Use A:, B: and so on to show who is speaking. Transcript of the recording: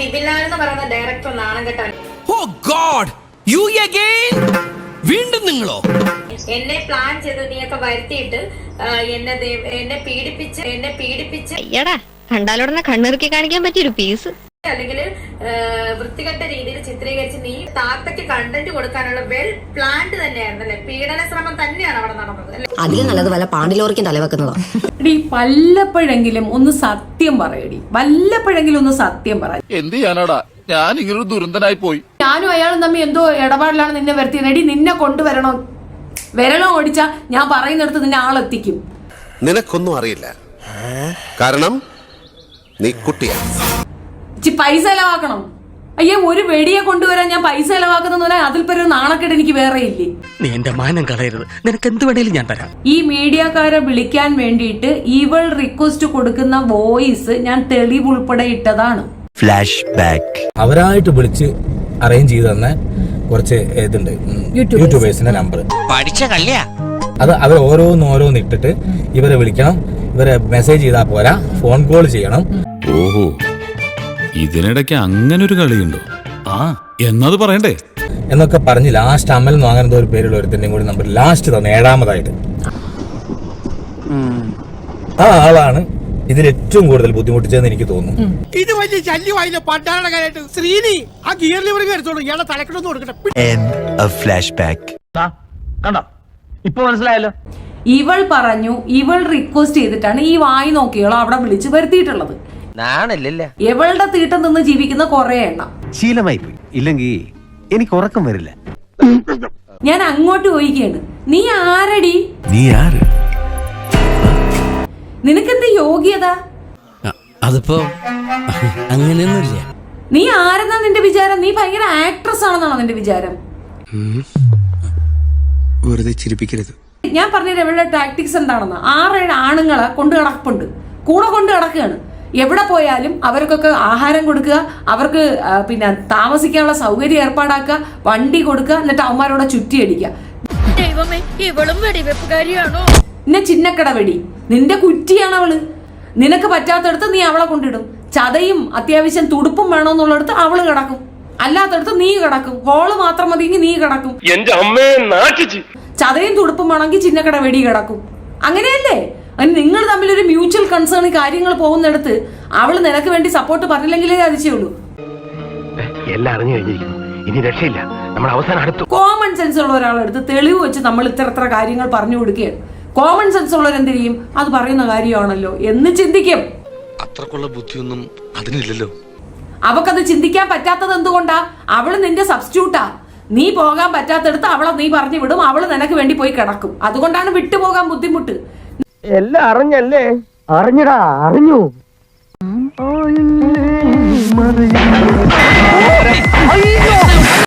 A: ബിബിലാലെന്ന് പറയുന്ന ഡയറക്ടർ നാണം കെട്ടവൻ.
B: ഓ God, you again? വീണ്ടും നിങ്ങളോ?
A: എന്നെ പ്ലാൻ ചെയ്ത് നീയൊക്കെ വരുത്തിയിട്ട് എന്നെ പീഡിപ്പിച്ച്
C: അയ്യടാ, കണ്ടാലോടനെ കണ്ണിറുക്കി കാണിക്കാൻ പറ്റിയൊരു പീസ്.
A: അല്ലെങ്കിൽ വൃത്തികെട്ട രീതിയിൽ ചിത്രീകരിച്ച് നീ താത്തയ്ക്ക് കണ്ടന്റ് കൊടുക്കാനുള്ള വെൽ പ്ലാൻഡ് തന്നെയായിരുന്നു അല്ലെ? പീഡന ശ്രമം തന്നെയാണ് അവിടെ നടന്നത് അല്ലെ?
D: അതിലും നല്ലത് വല്ല പാണ്ടിലോറിക്കും തലവെക്കുന്നതാ.
E: വല്ലപ്പോഴെങ്കിലും ഒന്ന് സത്യം പറയടി, വല്ലപ്പോഴെങ്കിലും ഒന്ന് സത്യം പറ.
F: എന്ത് ചെയ്യാനാടാ, ഞാൻ ഇങ്ങനൊരു ദുരന്തനായി പോയി.
E: ഞാനും അയാളും തമ്മിൽ എന്തോ ഇടപാടിലാണ് നിന്നെ വരുത്തിയത്. എടി, നിന്നെ കൊണ്ടുവരണോ? വിരലോ ഓടിച്ചാ ഞാൻ പറയുന്നിടത്ത് നിന്നെ ആളെത്തിക്കും.
G: നിനക്കൊന്നും അറിയില്ല, കാരണം നീ കുട്ടിയാ.
E: പൈസ ചെലവാക്കണം. അയ്യേ, ഒരു വെടിയെ കൊണ്ടുവരാൻ ഞാൻ പൈസ ചെലവാക്കുന്ന അതിൽ ഒരു നാണക്കേട് എനിക്ക് വേറെ ഇല്ലേ?
B: നീ എന്റെ മാനം കളയരുത്, നിനക്ക് എന്ത് വേണേലും ഞാൻ തരാം.
E: ഈ മീഡിയക്കാരെ വിളിക്കാൻ വേണ്ടിയിട്ട് ഇവൾ റിക്വസ്റ്റ് കൊടുക്കുന്ന വോയിസ് ഞാൻ തെളിവ് ഉൾപ്പെടെ ഇട്ടതാണ്.
H: Flash back.
I: അവരായിട്ട് വിളിച്ച് അറേഞ്ച് ചെയ്ത് തന്നെ കുറച്ച് ഇതുണ്ട്, യൂട്യൂബേഴ്സിന്റെ നമ്പർ
B: പഠിച്ച കള്ളിയാ.
I: അത് അവർ ഓരോന്ന് ഇട്ടിട്ട് ഇവരെ വിളിക്കണം, ഇവരെ മെസ്സേജ് ചെയ്താൽ പോരാ, ഫോൺ കോൾ ചെയ്യണം.
F: ഓഹോ, ഇതിനിടയ്ക്ക് അങ്ങനെ ഒരു കളിയുണ്ടോ? ആ, എന്നത് പറയണ്ടേ
I: എന്നൊക്കെ പറഞ്ഞ് ലാസ്റ്റ് അമൽ എന്ന് അങ്ങനെ ഒരു പേരുള്ള ഒരുത്തിന്റെയും കൂടി നമ്പർ ലാസ്റ്റ് തന്നെ 7ാമതായിട്ട്. ആ ആളാണ് ഇതിൽ ഏറ്റവും കൂടുതൽ ബുദ്ധിമുട്ടിച്ചതെന്ന് എനിക്ക് തോന്നുന്നു.
B: ഇത് വലിയ ശല്യമായില്ല പണ്ടാരുടെ കാര്യമായിട്ട്. ശ്രീനി ആ ഗിയർ ലിവർ എടുത്തോളൂ, ഇയാളെ തലക്കെട്ടൊന്നും കൊടുക്കട്ടെ.
H: Flash back.
J: കണ്ടോ, ഇപ്പൊ മനസ്സിലായല്ലോ.
E: ഇവൾ പറഞ്ഞു, ഇവൾ റിക്വസ്റ്റ് ചെയ്തിട്ടാണ് ഈ വായി നോക്കിയോളോ അവിടെ വിളിച്ച് വരുത്തിയിട്ടുള്ളത്. ഇവളുടെ തീട്ടം നിന്ന് ജീവിക്കുന്ന കുറെ എണ്ണം
H: ശീലമായി പോയി, ഇല്ലെങ്കിൽ എനിക്ക് ഉറക്കം വരില്ല.
E: ഞാൻ അങ്ങോട്ട് ചോദിക്കുകയാണ്, നീ ആരടി?
H: നീ ആര്?
E: നിനക്കെന്ത് യോഗ്യത?
B: അതിപ്പോ അങ്ങനെയൊന്നുമില്ല.
E: നീ ആരെന്നാ നിന്റെ വിചാരം? നീ ഭയങ്കര ആക്ട്രസ് ആണെന്നാണോ നിന്റെ വിചാരം?
H: വെറുതെ ചിരിപ്പിക്കരുത്.
E: ഞാൻ പറഞ്ഞത് ഇവളുടെ ടാക്ടിക്സ് എന്താണെന്ന്. 6-7 ആണുങ്ങളെ കൊണ്ട് കിടപ്പുണ്ട്, കൂടെ കൊണ്ട് കിടക്കുകയാണ്. എവിടെ പോയാലും അവർക്കൊക്കെ ആഹാരം കൊടുക്കുക, അവർക്ക് പിന്നെ താമസിക്കാനുള്ള സൗകര്യം ഏർപ്പാടാക്കുക, വണ്ടി കൊടുക്കുക, എന്നിട്ട് അവന്മാരോടെ ചുറ്റിയടിക്കുക.
C: ദൈവമേ, ഇവളും വെടിവെപ്പുകാരിയാണോ?
E: പിന്നെ ചിന്നക്കട വെടി, നിന്റെ കുറ്റിയാണ് അവള്. നിനക്ക് പറ്റാത്തടത്ത് നീ അവളെ കൊണ്ടിടും. ചതയും അത്യാവശ്യം തുടുപ്പും വേണമെന്നുള്ളിടത്ത് അവള് കിടക്കും, അല്ലാത്തടത്ത് നീ കിടക്കും. ഹോള് മാത്രം മതിയെങ്കിൽ നീ കിടക്കും. ചതയും തുടുപ്പും വേണമെങ്കിൽ ചിന്നക്കട വെടി കിടക്കും. അങ്ങനെയല്ലേ? അതിന് നിങ്ങൾ തമ്മിൽ ഒരു മ്യൂച്വൽ കൺസേൺ കാര്യങ്ങൾ പോകുന്നിടത്ത് അവള് നിനക്ക് വേണ്ടി സപ്പോർട്ട് പറഞ്ഞില്ലെങ്കിലേ അതിശയുള്ളൂ.
J: എല്ലാം അറിഞ്ഞു കഴിഞ്ഞിരിക്കുന്നു, ഇനി രക്ഷയില്ല. നമ്മൾ അവസാനം അടുത്തു.
E: കോമൺ സെൻസ് ഉള്ള ഒരാളെടുത്ത് തെളിവ് വെച്ച് നമ്മൾ ഇത്ര കാര്യങ്ങൾ പറഞ്ഞു കൊടുക്കുകയാണ്. കോമൺ സെൻസ് ഉള്ളവർ എന്ത് ചെയ്യും? അത് പറയുന്ന കാര്യമാണല്ലോ എന്ന് ചിന്തിക്കും.
H: അത്രക്കുള്ള ബുദ്ധിയൊന്നും അതിനില്ലല്ലോ.
E: അവക്കത് ചിന്തിക്കാൻ പറ്റാത്തത് എന്തുകൊണ്ടാ? അവള് നിന്റെ സബ്സ്റ്റിറ്റ്യൂട്ടാ. നീ പോകാൻ പറ്റാത്തടുത്ത് അവളെ നീ പറഞ്ഞു വിടും, അവള് നിനക്ക് വേണ്ടി പോയി കിടക്കും. അതുകൊണ്ടാണ് വിട്ടുപോകാൻ ബുദ്ധിമുട്ട്.
J: എല്ലാം അറിഞ്ഞല്ലേ? അറിഞ്ഞടാ, അറിഞ്ഞു.